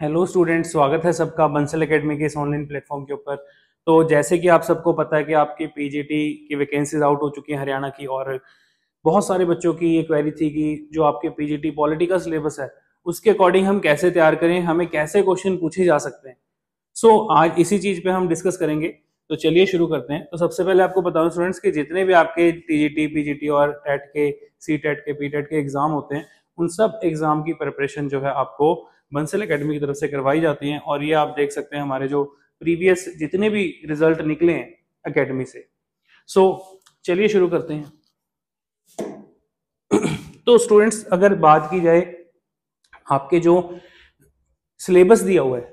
Hello students, स्वागत है सबका बंसल एकेडमी के इस ऑनलाइन प्लेटफॉर्म के ऊपर। तो जैसे कि आप सबको पता है कि आपकी पीजीटी की वैकेंसीज आउट हो चुकी हैं हरियाणा की, और बहुत सारे बच्चों की ये क्वेरी थी कि जो आपके पीजीटी पॉलिटिकल सिलेबस है उसके अकॉर्डिंग हम कैसे तैयार करें, हमें कैसे क्वेश्चन पूछे जा सकते हैं। आज इसी चीज पे हम डिस्कस करेंगे। तो चलिए शुरू करते हैं। तो सबसे पहले आपको बता दूं स्टूडेंट्स कि जितने भी आपके टीजीटी पीजीटी और टेट के सी टेट के पी टेट के एग्जाम होते हैं, उन सब एग्जाम की प्रिपरेशन जो है आपको बंसल एकेडमी की तरफ से करवाई जाती हैं। और ये आप देख सकते हैं हमारे जो प्रीवियस जितने भी रिजल्ट निकले हैं एकेडमी से। चलिए शुरू करते हैं। तो स्टूडेंट्स, अगर बात की जाए आपके जो सिलेबस दिया हुआ है,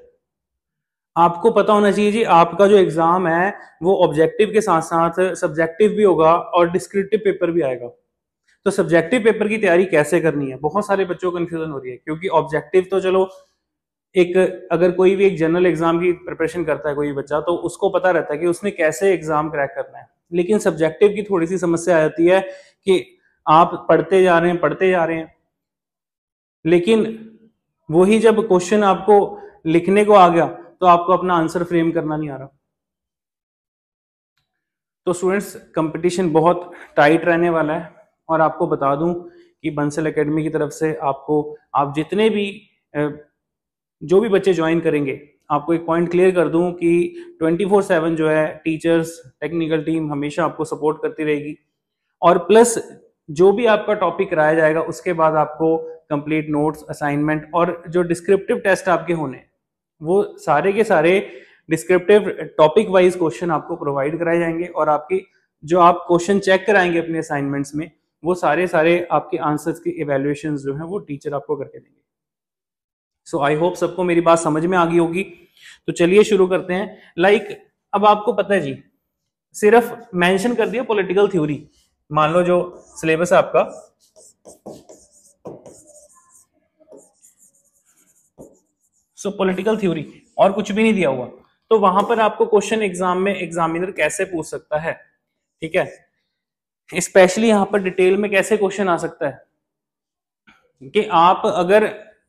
आपको पता होना चाहिए जी आपका जो एग्जाम है वो ऑब्जेक्टिव के साथ साथ सब्जेक्टिव भी होगा और डिस्क्रिप्टिव पेपर भी आएगा। तो सब्जेक्टिव पेपर की तैयारी कैसे करनी है, बहुत सारे बच्चों को कंफ्यूजन हो रही है। क्योंकि ऑब्जेक्टिव तो चलो एक, अगर कोई भी एक जनरल एग्जाम की प्रिपरेशन करता है कोई बच्चा, तो उसको पता रहता है कि उसने कैसे एग्जाम क्रैक करना है। लेकिन सब्जेक्टिव की थोड़ी सी समस्या आ जाती है कि आप पढ़ते जा रहे हैं, लेकिन वही जब क्वेश्चन आपको लिखने को आ गया तो आपको अपना आंसर फ्रेम करना नहीं आ रहा। तो स्टूडेंट्स, कंपटीशन बहुत टाइट रहने वाला है। और आपको बता दूं कि बंसल एकेडमी की तरफ से आप जितने भी जो भी बच्चे ज्वाइन करेंगे, आपको एक पॉइंट क्लियर कर दूं कि 24/7 जो है टीचर्स टेक्निकल टीम हमेशा आपको सपोर्ट करती रहेगी। और प्लस जो भी आपका टॉपिक कराया जाएगा उसके बाद आपको कंप्लीट नोट्स, असाइनमेंट और जो डिस्क्रिप्टिव टेस्ट आपके होने, वो सारे के सारे डिस्क्रिप्टिव टॉपिक वाइज क्वेश्चन आपको प्रोवाइड कराए जाएंगे। और आपकी जो आप क्वेश्चन चेक कराएंगे अपने असाइनमेंट्स में, वो सारे आपके आंसर्स की इवेल्युएशन जो है वो टीचर आपको करके देंगे। आई होप सबको मेरी बात समझ में आ गई होगी। तो चलिए शुरू करते हैं। अब आपको पता है जी, सिर्फ मेंशन कर दिया पॉलिटिकल थ्योरी। मान लो जो सिलेबस है आपका, पॉलिटिकल थ्योरी और कुछ भी नहीं दिया हुआ, तो वहां पर आपको क्वेश्चन एग्जाम में एग्जामिनर कैसे पूछ सकता है, ठीक है। स्पेशली यहां पर डिटेल में कैसे क्वेश्चन आ सकता है कि आप अगर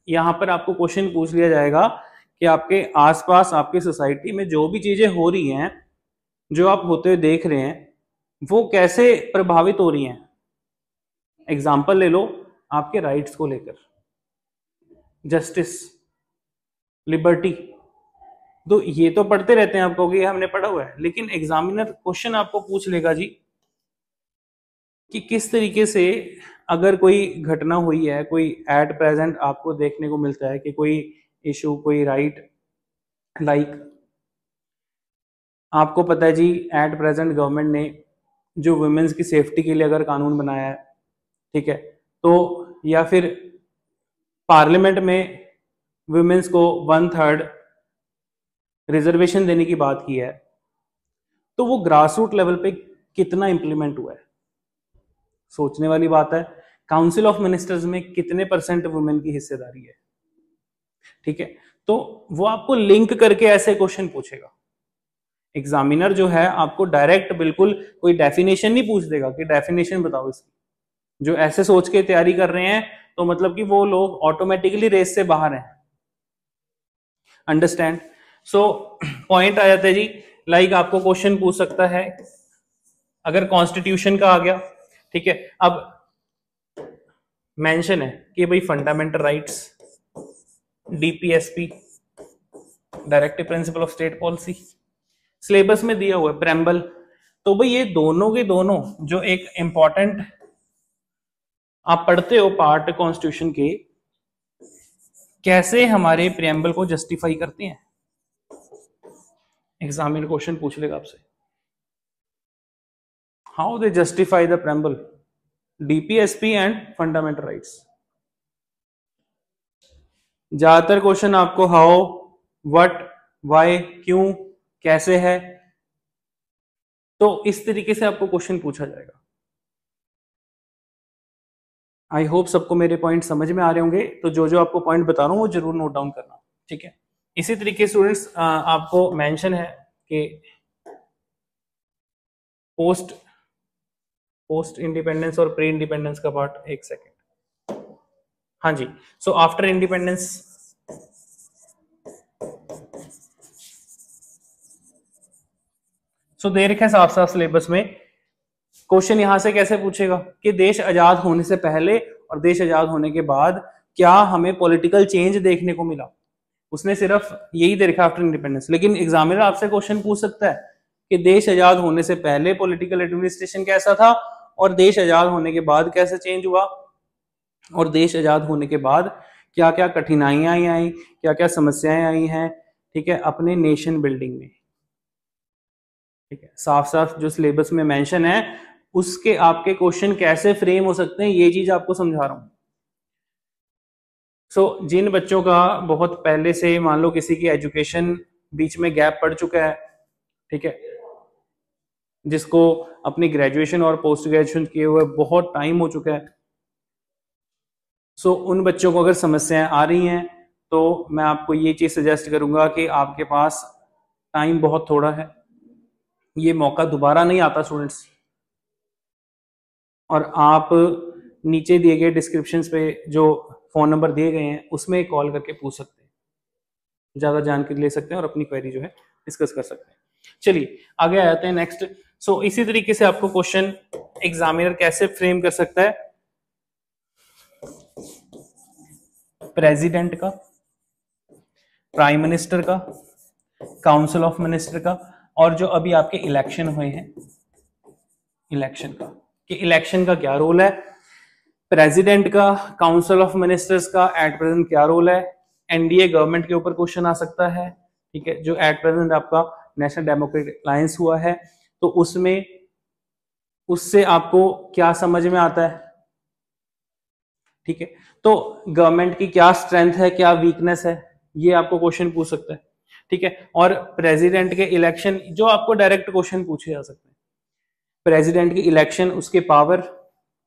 यहां पर आपको क्वेश्चन पूछ लिया जाएगा कि आपके आसपास आपकी सोसाइटी में जो भी चीजें हो रही हैं, जो आप होते हुए देख रहे हैं, वो कैसे प्रभावित हो रही हैं। एग्जाम्पल ले लो आपके राइट्स को लेकर, जस्टिस, लिबर्टी। तो ये तो पढ़ते रहते हैं, आपको ये हमने पढ़ा हुआ है, लेकिन एग्जामिनर क्वेश्चन आपको पूछ लेगा जी कि किस तरीके से अगर कोई घटना हुई है, कोई एट प्रेजेंट आपको देखने को मिलता है कि कोई इशू, कोई राइट, आपको पता है जी एट प्रेजेंट गवर्नमेंट ने जो वुमेन्स की सेफ्टी के लिए अगर कानून बनाया है, ठीक है, तो या फिर पार्लियामेंट में वुमेन्स को 1/3 रिजर्वेशन देने की बात की है, तो वो ग्रास रूट लेवल पे कितना इंप्लीमेंट हुआ है, सोचने वाली बात है। काउंसिल ऑफ मिनिस्टर्स में कितने % वुमेन की हिस्सेदारी है, ठीक है। तो वो आपको लिंक करके ऐसे क्वेश्चन पूछेगा। एग्जामिनर जो है आपको डायरेक्ट बिल्कुल कोई डेफिनेशन नहीं पूछ देगा कि डेफिनेशन बताओ इसकी। जो ऐसे सोच के तैयारी कर रहे हैं तो मतलब कि वो लोग ऑटोमेटिकली रेस से बाहर हैं। अंडरस्टैंड? पॉइंट आ जाता है जी, आपको क्वेश्चन पूछ सकता है अगर कॉन्स्टिट्यूशन का आ गया, ठीक है। अब मेंशन है कि भाई fundamental rights, DPSP, directive principle of state policy, syllabus में दिया हुआ है प्रेम्बल। तो भाई ये दोनों के दोनों जो एक इंपॉर्टेंट आप पढ़ते हो पार्ट कॉन्स्टिट्यूशन के, कैसे हमारे प्रेम्बल को जस्टिफाई करते हैं। एग्जामिनर क्वेश्चन पूछ लेगा आपसे, how they justify the preamble, DPSP and fundamental rights. ज्यादातर क्वेश्चन आपको हाउ, व्हाट, व्हाई, क्यों, कैसे है, तो इस तरीके से आपको क्वेश्चन पूछा जाएगा। आई होप सबको मेरे पॉइंट समझ में आ रहे होंगे। तो जो जो आपको पॉइंट बता रहा हूं वो जरूर नोट डाउन करना, ठीक है। इसी तरीके स्टूडेंट्स आपको मेंशन है कि पोस्ट इंडिपेंडेंस और प्री इंडिपेंडेंस का पार्ट, एक सेकेंड, हाँ जी। आफ्टर इंडिपेंडेंस सो दे रखा है साफ साफ सिलेबस में। क्वेश्चन यहां से कैसे पूछेगा कि देश आजाद होने से पहले और देश आजाद होने के बाद क्या हमें पॉलिटिकल चेंज देखने को मिला। उसने सिर्फ यही दे रखा आफ्टर इंडिपेंडेंस, लेकिन एग्जामिनर आपसे क्वेश्चन पूछ सकता है कि देश आजाद होने से पहले पॉलिटिकल एडमिनिस्ट्रेशन कैसा था और देश आजाद होने के बाद कैसे चेंज हुआ, और देश आजाद होने के बाद क्या क्या कठिनाइयां आई, क्या क्या समस्याएं आई हैं, ठीक है, अपने नेशन बिल्डिंग में। ठीक है, साफ साफ जो सिलेबस में मेंशन है उसके आपके क्वेश्चन कैसे फ्रेम हो सकते हैं ये चीज आपको समझा रहा हूं। सो जिन बच्चों का बहुत पहले से मान लो किसी की एजुकेशन बीच में गैप पड़ चुका है, ठीक है, जिसको अपनी ग्रेजुएशन और पोस्ट ग्रेजुएशन किए हुए बहुत टाइम हो चुका है, सो उन बच्चों को अगर समस्याएं आ रही हैं तो मैं आपको ये चीज सजेस्ट करूंगा कि आपके पास टाइम बहुत थोड़ा है, ये मौका दोबारा नहीं आता स्टूडेंट्स, और आप नीचे दिए गए डिस्क्रिप्शंस पे जो फोन नंबर दिए गए हैं उसमें कॉल करके पूछ सकते हैं, ज्यादा जानकारी ले सकते हैं और अपनी क्वेरी जो है डिस्कस कर सकते हैं। चलिए आगे आ जाते हैं नेक्स्ट। सो इसी तरीके से आपको क्वेश्चन एग्जामिनर कैसे फ्रेम कर सकता है, प्रेसिडेंट का, प्राइम मिनिस्टर का, काउंसिल ऑफ मिनिस्टर का, और जो अभी आपके इलेक्शन हुए हैं इलेक्शन का, कि इलेक्शन का क्या रोल है, प्रेसिडेंट का, काउंसिल ऑफ मिनिस्टर्स का एट प्रेजेंट क्या रोल है, एनडीए गवर्नमेंट के ऊपर क्वेश्चन आ सकता है, ठीक है, जो एट प्रेजेंट आपका नेशनल डेमोक्रेटिक अलायंस हुआ है, तो उसमें उससे आपको क्या समझ में आता है, ठीक है, तो गवर्नमेंट की क्या स्ट्रेंथ है, क्या वीकनेस है, ये आपको क्वेश्चन पूछ सकता है, ठीक है। और प्रेसिडेंट के इलेक्शन जो आपको डायरेक्ट क्वेश्चन पूछे जा सकते हैं, प्रेसिडेंट की इलेक्शन, उसके पावर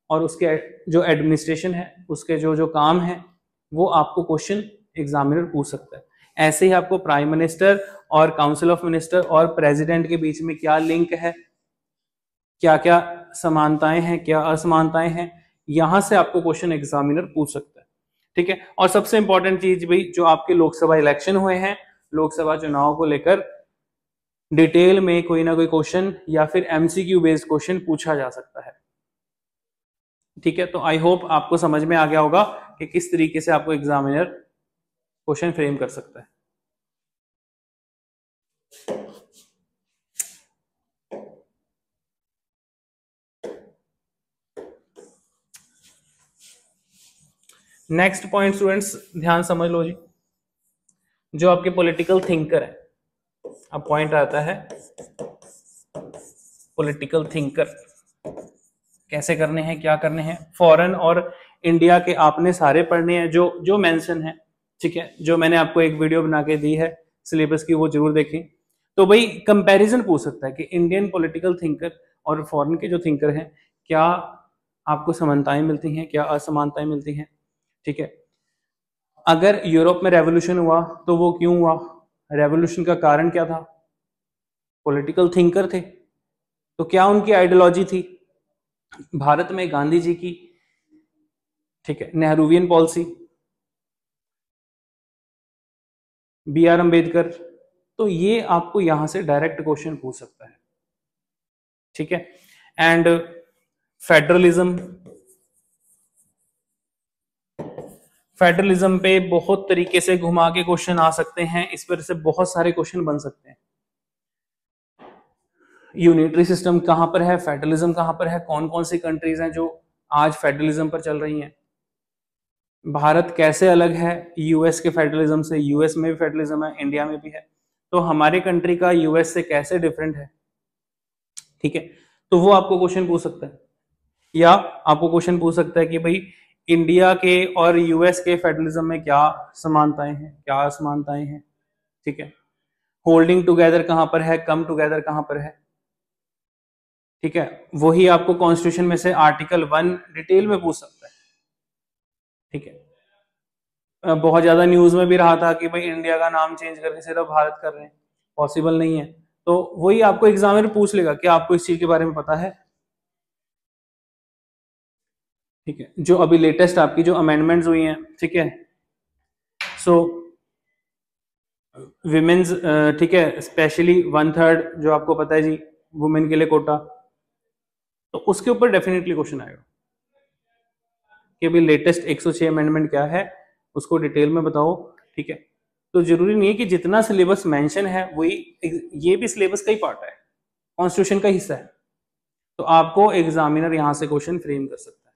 और उसके जो एडमिनिस्ट्रेशन है, उसके जो जो काम है, वो आपको क्वेश्चन एग्जामिनर पूछ सकता है। ऐसे ही आपको प्राइम मिनिस्टर और काउंसिल ऑफ मिनिस्टर और प्रेसिडेंट के बीच में क्या लिंक है, क्या क्या समानताएं हैं, क्या असमानताएं हैं, यहां से आपको क्वेश्चन एग्जामिनर पूछ सकता है, ठीक है। और सबसे इंपॉर्टेंट चीज भाई, जो आपके लोकसभा इलेक्शन हुए हैं, लोकसभा चुनाव को लेकर डिटेल में कोई ना कोई क्वेश्चन या फिर एमसीक्यू बेस्ड क्वेश्चन पूछा जा सकता है, ठीक है। तो आई होप आपको समझ में आ गया होगा कि किस तरीके से आपको एग्जामिनर क्वेश्चन फ्रेम कर सकता है। नेक्स्ट पॉइंट स्टूडेंट्स ध्यान समझ लो जी, जो आपके पॉलिटिकल थिंकर है, अब पॉइंट आता है पॉलिटिकल थिंकर कैसे करने हैं, क्या करने हैं, फॉरेन और इंडिया के आपने सारे पढ़ने हैं जो जो मेंशन है, ठीक है, जो मैंने आपको एक वीडियो बना के दी है सिलेबस की, वो जरूर देखें। तो भाई कंपैरिजन पूछ सकता है कि इंडियन पॉलिटिकल थिंकर और फॉरेन के जो थिंकर हैं, क्या आपको समानताएं मिलती हैं, क्या असमानताएं मिलती हैं, ठीक है। अगर यूरोप में रेवोल्यूशन हुआ तो वो क्यों हुआ, रेवोल्यूशन का कारण क्या था, पॉलिटिकल थिंकर थे, तो क्या उनकी आइडियोलॉजी थी, भारत में गांधी जी की, ठीक है, Nehruvian policy, B R Ambedkar, तो ये आपको यहां से डायरेक्ट क्वेश्चन पूछ सकता है, ठीक है। एंड फेडरलिज्म, फेडरलिज्म पे बहुत तरीके से घुमा के क्वेश्चन आ सकते हैं, इस पर से बहुत सारे क्वेश्चन बन सकते हैं। यूनिटरी सिस्टम कहां पर है, फेडरलिज्म कहां पर है, कौन कौन सी कंट्रीज हैं जो आज फेडरलिज्म पर चल रही हैं, भारत कैसे अलग है यूएस के फेडरलिज्म से, यूएस में भी फेडरलिज्म है, इंडिया में भी है, तो हमारे कंट्री का यूएस से कैसे डिफरेंट है, ठीक है। तो वो आपको क्वेश्चन पूछ सकता है, या आपको क्वेश्चन पूछ सकता है कि भाई इंडिया के और यूएस के फेडरलिज्म में क्या समानताएं हैं, क्या असमानताएं हैं, ठीक है, होल्डिंग टुगेदर कहां पर है, कम टुगेदर कहां पर है, ठीक है, वही आपको कॉन्स्टिट्यूशन में से आर्टिकल 1 डिटेल में पूछ सकता है, ठीक है। बहुत ज्यादा न्यूज में भी रहा था कि भाई इंडिया का नाम चेंज करके सिर्फ भारत कर रहे हैं, पॉसिबल नहीं है, तो वही आपको एग्जामिनर पूछ लेगा कि आपको इस चीज के बारे में पता है, ठीक है, जो अभी लेटेस्ट आपकी जो अमेंडमेंट्स हुई हैं, ठीक है, सो विमेन्स, ठीक है, स्पेशली 1/3 जो आपको पता है जी, वुमेन के लिए कोटा, तो उसके ऊपर डेफिनेटली क्वेश्चन आएगा कि भाई लेटेस्ट 106 अमेंडमेंट क्या है, उसको डिटेल में बताओ, ठीक है। तो जरूरी नहीं है कि जितना सिलेबस मेंशन है वही, ये भी सिलेबस का ही पार्ट है, कॉन्स्टिट्यूशन का हिस्सा है, तो आपको एग्जामिनर यहां से क्वेश्चन फ्रेम कर सकता है।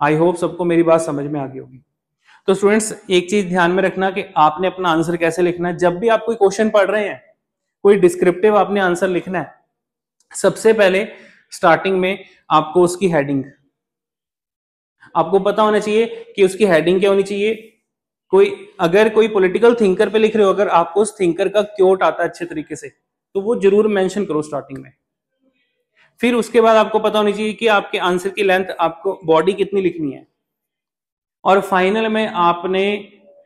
आई होप सबको मेरी बात समझ में आ गई होगी। तो स्टूडेंट्स एक चीज ध्यान में रखना कि आपने अपना आंसर कैसे लिखना है। जब भी आप कोई क्वेश्चन पढ़ रहे हैं, कोई डिस्क्रिप्टिव आपने आंसर लिखना है, सबसे पहले स्टार्टिंग में आपको उसकी हेडिंग, आपको पता होना चाहिए कि उसकी हेडिंग क्या होनी चाहिए। अगर कोई पॉलिटिकल थिंकर पे लिख रहे हो, अगर आपको उस थिंकर का क्योट आता है अच्छे तरीके से, तो वो जरूर मेंशन करो स्टार्टिंग में। फिर उसके बाद आपको पता होनी चाहिए कि आपके आंसर की लेंथ, आपको बॉडी कितनी लिखनी है, और फाइनल में आपने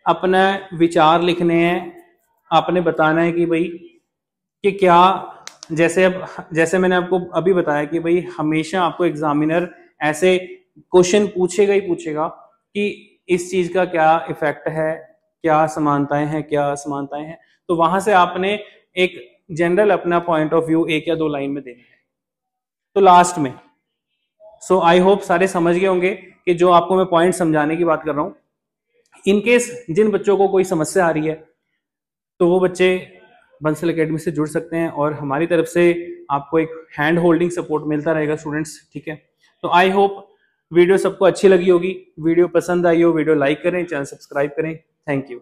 अपना विचार लिखने हैं। आपने बताना है कि भाई कि क्या, जैसे मैंने आपको अभी बताया कि भाई हमेशा आपको एग्जामिनर ऐसे क्वेश्चन पूछेगा ही पूछेगा कि इस चीज का क्या इफेक्ट है, क्या समानताएं हैं, क्या असमानताएं हैं। तो वहां से आपने एक जनरल अपना पॉइंट ऑफ व्यू 1 या 2 लाइन में देना है। तो लास्ट में, सो आई होप सारे समझ गए होंगे कि जो आपको मैं पॉइंट समझाने की बात कर रहा हूं। इनकेस जिन बच्चों को कोई समस्या आ रही है, तो वो बच्चे बंसल एकेडमी से जुड़ सकते हैं, और हमारी तरफ से आपको एक हैंड होल्डिंग सपोर्ट मिलता रहेगा स्टूडेंट्स, ठीक है। तो आई होप वीडियो सबको अच्छी लगी होगी। वीडियो पसंद आई हो, वीडियो लाइक करें, चैनल सब्सक्राइब करें। Thank you.